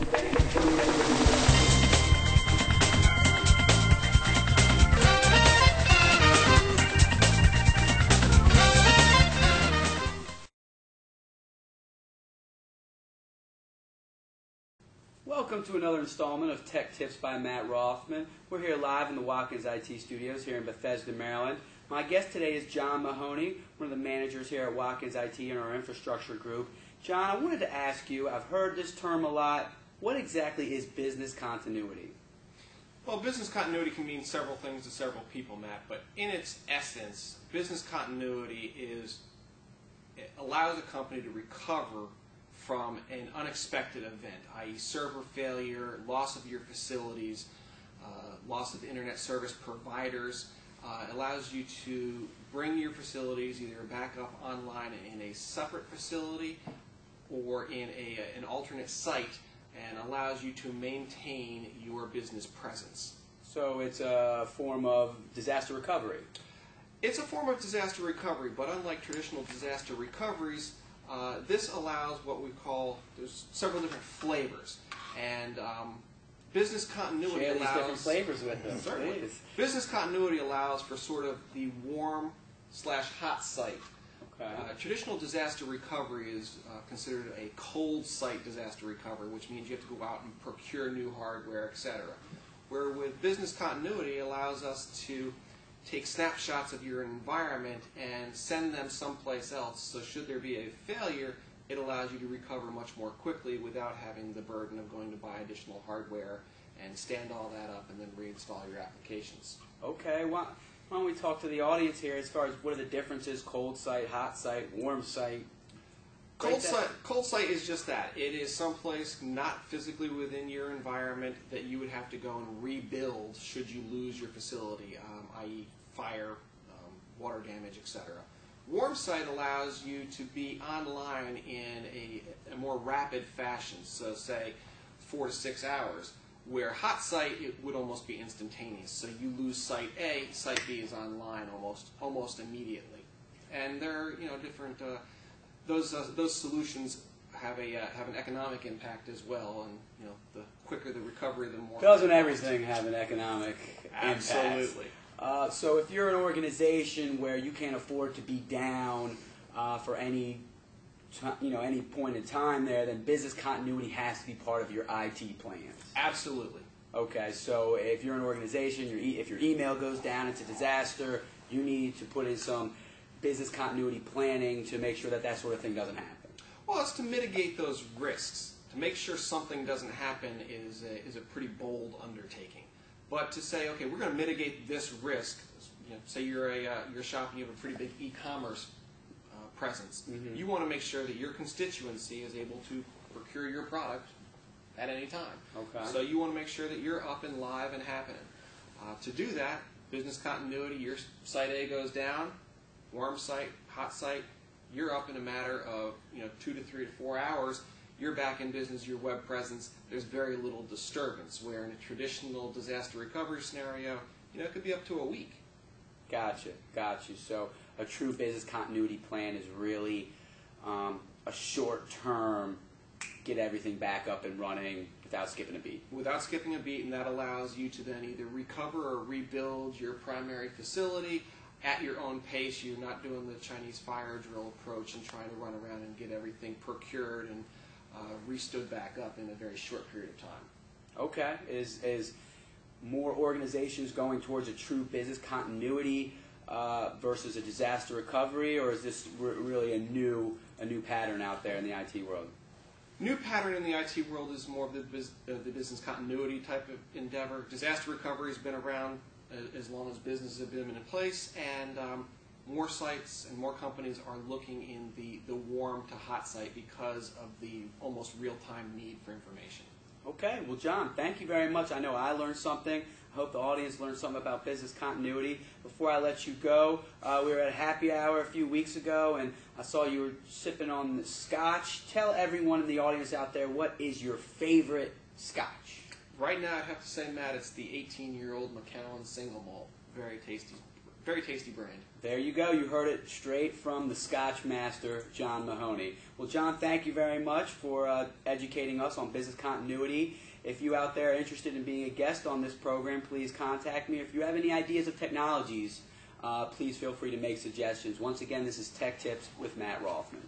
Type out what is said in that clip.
Welcome to another installment of Tech Tips by Matt Rothman. We're here live in the Watkins IT studios here in Bethesda, Maryland. My guest today is John Mahoney, one of the managers here at Watkins IT in our infrastructure group. John, I wanted to ask you, I've heard this term a lot. What exactly is business continuity? Well, business continuity can mean several things to several people, Matt, but in its essence, business continuity it allows a company to recover from an unexpected event, i.e. server failure, loss of your facilities, loss of internet service providers. It allows you to bring your facilities either back up online in a separate facility or in an alternate site, and allows you to maintain your business presence. So it's a form of disaster recovery. It's a form of disaster recovery, but unlike traditional disaster recoveries, this allows what we call, there's several different flavors, and business continuity Share allows... these different flavors with them, Certainly. please. Business continuity allows for sort of the warm/hot site. Okay. Traditional disaster recovery is considered a cold site disaster recovery, which means you have to go out and procure new hardware, etc. Where with business continuity allows us to take snapshots of your environment and send them someplace else. So should there be a failure, it allows you to recover much more quickly without having the burden of going to buy additional hardware and stand all that up and then reinstall your applications. Okay, why don't we talk to the audience here as far as what are the differences, cold site, hot site, warm site? Cold site is just that. It is someplace not physically within your environment that you would have to go and rebuild should you lose your facility, i.e. fire, water damage, etc. Warm site allows you to be online in a more rapid fashion, so say 4 to 6 hours, where hot site it would almost be instantaneous. So you lose site A, site B is online almost immediately. And there are different those solutions have an economic impact as well, and the quicker the recovery, the more. Doesn't everything have an economic impact? Absolutely. So if you're an organization where you can't afford to be down for any point in time there, then business continuity has to be part of your IT plans. Absolutely. Okay, so if you're an organization, if your email goes down, it's a disaster, you need to put in some business continuity planning to make sure that that sort of thing doesn't happen. Well, it's to mitigate those risks. To make sure something doesn't happen is a pretty bold undertaking. But to say, okay, we're going to mitigate this risk. Say you're a shop and you have a pretty big e-commerce presence. Mm-hmm. You want to make sure that your constituency is able to procure your product at any time. Okay. So you want to make sure that you're up and live and happening. To do that, business continuity, your site A goes down, warm site, hot site, you're up in a matter of 2 to 3 to 4 hours. You're back in business, your web presence, there's very little disturbance, where in a traditional disaster recovery scenario, it could be up to a week. Gotcha. So a true business continuity plan is really a short-term, get everything back up and running without skipping a beat. Without skipping a beat, and that allows you to then either recover or rebuild your primary facility at your own pace. You're not doing the Chinese fire drill approach and trying to run around and get everything procured and restood back up in a very short period of time. Okay. Is more organizations going towards a true business continuity versus a disaster recovery, or is this really a new pattern out there in the IT world? New pattern in the IT world is more of the business continuity type of endeavor. Disaster recovery has been around as long as businesses have been in place, and more sites and more companies are looking in the warm to hot site because of the almost real-time need for information. Okay, well, John, thank you very much. I know I learned something. I hope the audience learned something about business continuity. Before I let you go, we were at a happy hour a few weeks ago, and I saw you were sipping on the scotch. Tell everyone in the audience out there, what is your favorite scotch? Right now, I have to say, Matt, it's the 18-year-old Macallan Single Malt. Very tasty very tasty brand. There you go. You heard it straight from the Scotch master, John Mahoney. Well, John, thank you very much for educating us on business continuity. If you out there are interested in being a guest on this program, please contact me. If you have any ideas of technologies, please feel free to make suggestions. Once again, this is Tech Tips with Matt Rothman.